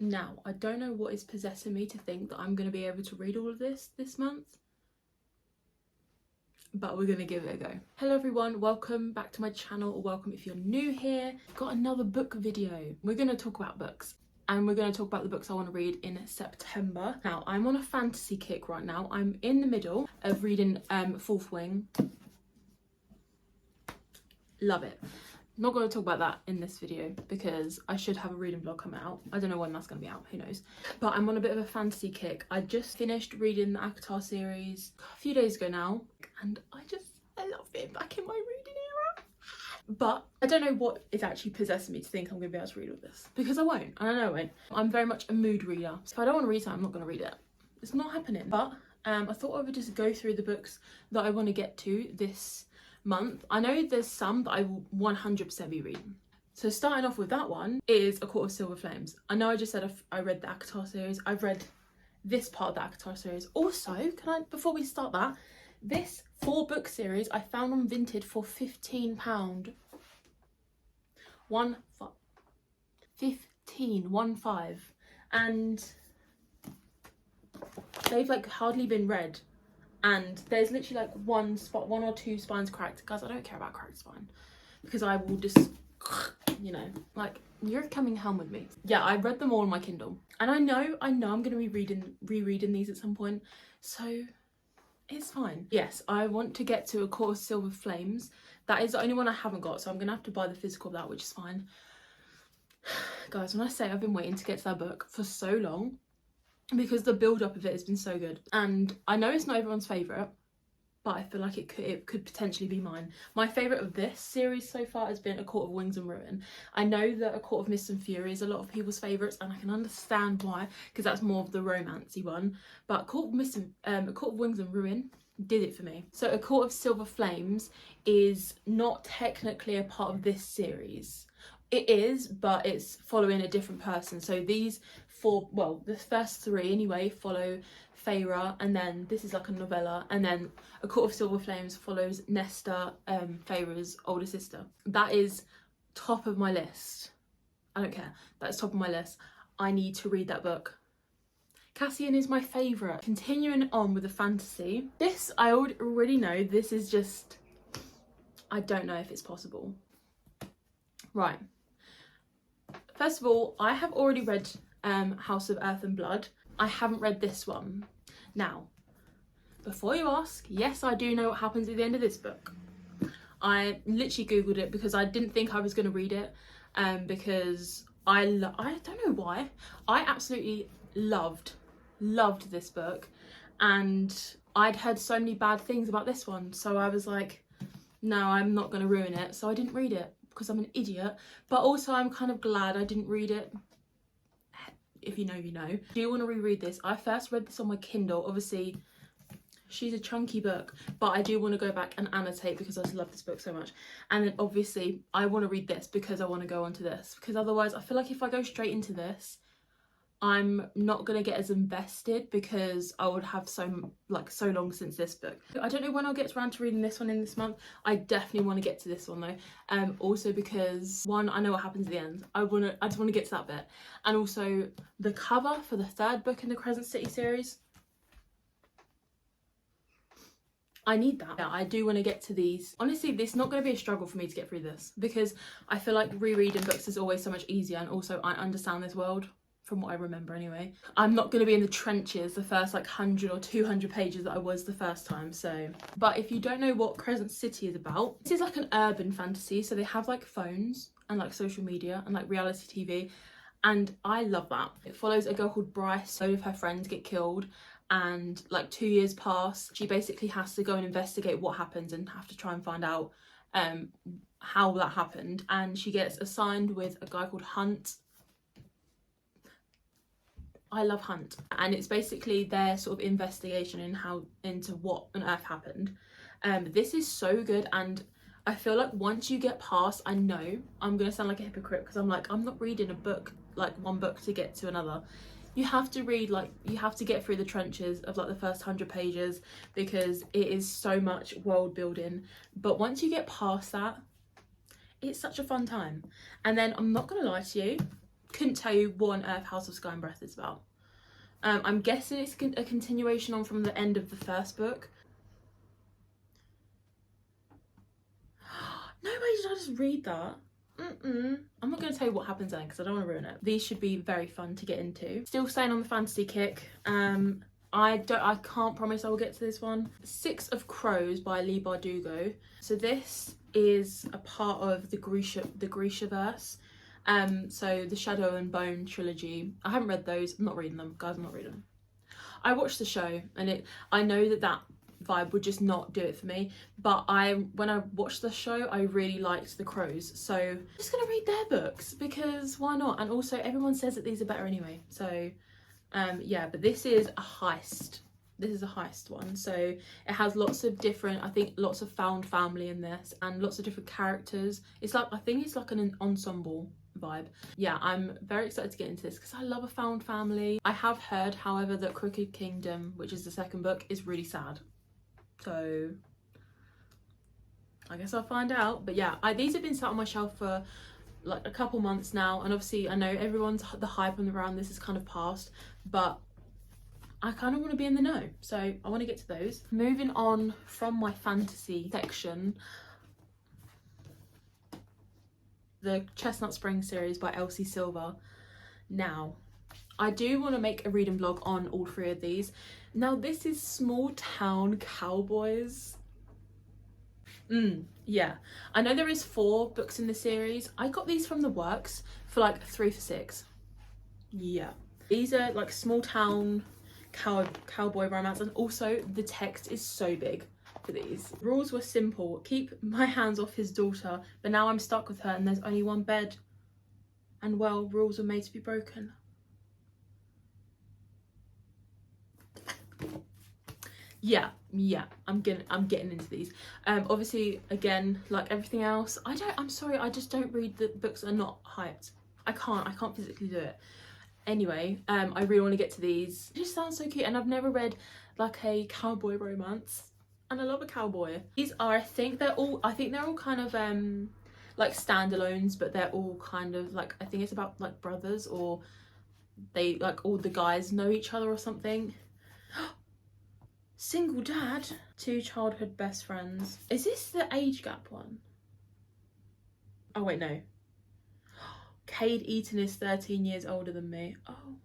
Now, I don't know what is possessing me to think that I'm going to be able to read all of this month, but we're going to give it a go. Hello everyone, welcome back to my channel, or welcome if you're new here. I've got another book video. We're going to talk about books, and we're going to talk about the books I want to read in September. Now, I'm on a fantasy kick right now. I'm in the middle of reading Fourth Wing. Love it. Not going to talk about that in this video because I should have a reading vlog come out. I don't know when that's going to be out, who knows. But I'm on a bit of a fantasy kick. I just finished reading the Avatar series a few days ago now, and I love being back in my reading era. But I don't know what is actually possessing me to think I'm going to be able to read all this, because I won't, and I know I won't. I'm very much a mood reader, so if I don't want to read something, I'm not going to read it. It's not happening. But I thought I would just go through the books that I want to get to this month. I know there's some that I will 100% be reading. So starting off with that one is A Court of Silver Flames. I know I just said I read the Avatar series. I've read this part of the Avatar series. Also, before we start that, this 4-book series I found on Vinted for £15. 15, and they've like hardly been read. And there's literally like one or two spines cracked. Guys, I don't care about cracked spine, because I will just, you know, like, you're coming home with me. Yeah, I read them all on my Kindle. And I know I'm going to be rereading these at some point. So it's fine. Yes, I want to get to A Court of Silver Flames. That is the only one I haven't got. So I'm going to have to buy the physical of that, which is fine. Guys, when I say I've been waiting to get to that book for so long, because the build-up of it has been so good, and I know it's not everyone's favourite, but I feel like it could potentially be mine. My favourite of this series so far has been A Court of Wings and Ruin. I know that A Court of Mist and Fury is a lot of people's favourites, and I can understand why, because that's more of the romancy one. But A Court of Wings and Ruin did it for me. So A Court of Silver Flames is not technically a part of this series. It is, but it's following a different person. So these the first 3 anyway follow Feyre, and then this is like a novella, and then A Court of Silver Flames follows Nesta, Feyre's older sister. That is top of my list. I don't care, that's top of my list. I need to read that book. Cassian is my favourite. Continuing on with the fantasy, this I already know, this is just, I don't know if it's possible. Right, first of all, I have already read House of Earth and Blood. I haven't read this one. Now, before you ask, yes, I do know what happens at the end of this book. I literally googled it because I didn't think I was going to read it, because I don't know why, I absolutely loved this book, and I'd heard so many bad things about this one, so I was like, no, I'm not going to ruin it. So I didn't read it because I'm an idiot, but also I'm kind of glad I didn't read it. If you know, you know. I do want to reread this. I first read this on my Kindle. Obviously, she's a chunky book, but I do want to go back and annotate because I just love this book so much. And then obviously, I want to read this because I want to go on to this. Because otherwise, I feel like if I go straight into this, I'm not going to get as invested, because I would have so long since this book. I don't know when I'll get around to reading this one in this month. I definitely want to get to this one though. Also because, one, I know what happens at the end. I just want to get to that bit. And also the cover for the 3rd book in the Crescent City series, I need that. Yeah, I do want to get to these. Honestly, this is not going to be a struggle for me to get through this, because I feel like rereading books is always so much easier, and also I understand this world. From what I remember anyway. I'm not going to be in the trenches the first like 100 or 200 pages that I was the first time, so. But if you don't know what Crescent City is about, this is like an urban fantasy, so they have like phones and like social media and like reality TV, and I love that. It follows a girl called Bryce. Both of her friends get killed, and like 2 years pass. She basically has to go and investigate what happens and have to try and find out how that happened, and she gets assigned with a guy called Hunt. I love Hunt, and it's basically their sort of investigation into what on earth happened. This is so good, and I feel like once you get past, I know I'm gonna sound like a hypocrite because I'm not reading a book, like one book to get to another. You have to read, you have to get through the trenches of like the first 100 pages, because it is so much world building. But once you get past that, it's such a fun time. And then I'm not gonna lie to you, couldn't tell you what on earth House of Sky and Breath is about. I'm guessing it's a continuation on from the end of the first book. No way did I just read that. I'm not going to tell you what happens then because I don't want to ruin it. These should be very fun to get into. Still staying on the fantasy kick. I can't promise I will get to this one. Six of Crows by Leigh Bardugo. So this is a part of the Grishaverse. So the Shadow and Bone trilogy. I haven't read those. I'm not reading them, guys. I'm not reading them. I watched the show and I know that vibe would just not do it for me, but when I watched the show I really liked the Crows, so I'm just gonna read their books because why not? And also everyone says that these are better anyway, so yeah. But this is a heist. This is a heist one, so it has lots of different, I think lots of found family in this and lots of different characters. It's like, I think it's like an ensemble vibe. Yeah, I'm very excited to get into this because I love a found family. I have heard, however, that Crooked Kingdom, which is the second book, is really sad. So I guess I'll find out. But yeah, these have been sat on my shelf for like a couple months now, and obviously I know the hype around this is kind of past, but I kind of want to be in the know, so I want to get to those. Moving on from my fantasy section, the Chestnut Spring series by Elsie Silver. Now I do want to make a reading vlog on all three of these. Now this is Small Town Cowboys. Yeah, I know there is 4 books in the series. I got these from the works for like 3 for $6. Yeah, these are like small town cowboy romance, and also the text is so big for these. Rules were simple: keep my hands off his daughter, but now I'm stuck with her and there's only one bed, and well, rules were made to be broken. Yeah, I'm getting into these. Obviously, again, like everything else, I'm sorry, I just don't read the books that are not hyped. I can't physically do it. Anyway, I really want to get to these. It just sounds so cute, and I've never read like a cowboy romance, and I love a cowboy. These are, I think they're all kind of like standalones, but they're all kind of like, I think it's about like brothers, or they like all the guys know each other or something. Single dad, 2 childhood best friends. Is this the age gap one? Oh wait, no. Cade Eaton is 13 years older than me. Oh.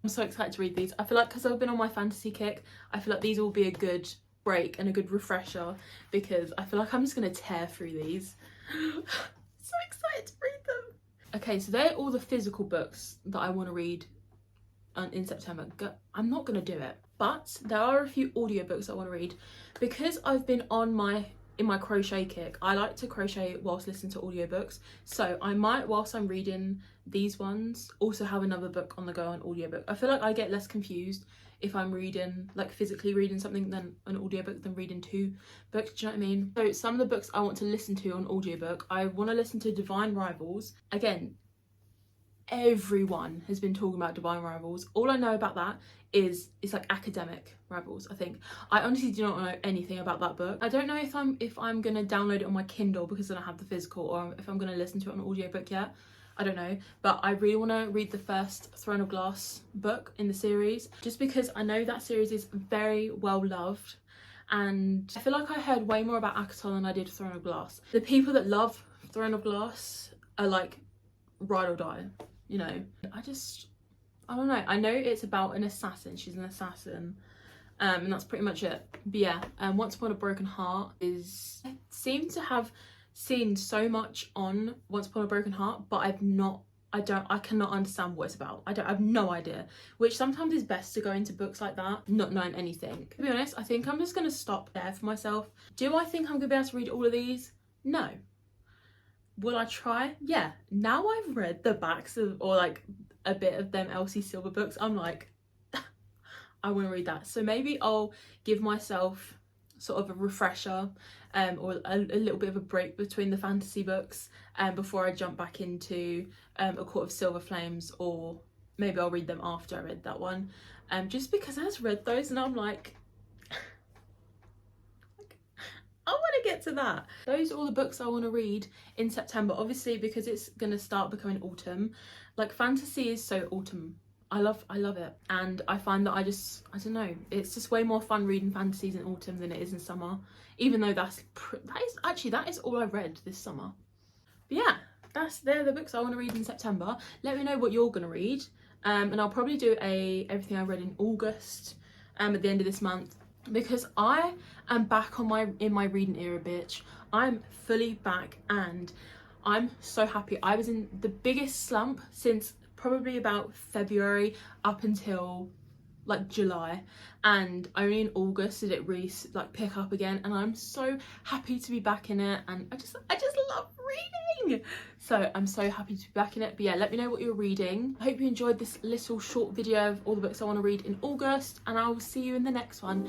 I'm so excited to read these. I feel like because I've been on my fantasy kick, I feel like these will be a good break and a good refresher, because I feel like I'm just going to tear through these. So excited to read them. Okay, so they're all the physical books that I want to read in September. I'm not going to do it, but there are a few audiobooks I want to read because I've been in my crochet kick. I like to crochet whilst listening to audiobooks, so I might, whilst I'm reading these ones, also have another book on the go on audiobook. I feel like I get less confused if I'm reading, like physically reading something than an audiobook than reading 2 books, do you know what I mean? So some of the books I want to listen to on audiobook, I want to listen to Divine Rivals. Again, everyone has been talking about Divine Rivals. All I know about that is it's like academic rivals, I think. I honestly do not know anything about that book. I don't know if I'm gonna download it on my Kindle because I don't have the physical, or if I'm gonna listen to it on audiobook yet. I don't know, but I really want to read the first Throne of Glass book in the series, just because I know that series is very well loved, and I feel like I heard way more about ACOTAR than I did Throne of Glass. The people that love Throne of Glass are like ride or die, you know. I don't know. I know it's about an assassin. She's an assassin. And that's pretty much it. But yeah, Once Upon a Broken Heart is... I seem to have seen so much on Once Upon a Broken Heart, but I cannot understand what it's about. I have no idea. Which sometimes is best to go into books like that, not knowing anything. To be honest, I think I'm just going to stop there for myself. Do I think I'm going to be able to read all of these? No. Will I try? Yeah. Now I've read the backs of, or like a bit of them Elsie Silver books, I'm like, I want to read that. So maybe I'll give myself sort of a refresher or a little bit of a break between the fantasy books before I jump back into A Court of Silver Flames, or maybe I'll read them after I read that one, just because I just read those and I'm like I want I get to that? Those are all the books I want to read in September, obviously, because it's going to start becoming autumn. Like, fantasy is so autumn. I love it, and I find that I don't know, it's just way more fun reading fantasies in autumn than it is in summer, even though that is all I've read this summer. But yeah, they're the books I want to read in September. Let me know what you're gonna read, and I'll probably do everything I read in August at the end of this month, because I am back in my reading era, bitch. I'm fully back and I'm so happy. I was in the biggest slump since probably about February up until like July, and only in August did it really like pick up again, and I'm so happy to be back in it, and I just love reading, so I'm so happy to be back in it. But yeah, let me know what you're reading. I hope you enjoyed this little short video of all the books I want to read in August, and I will see you in the next one.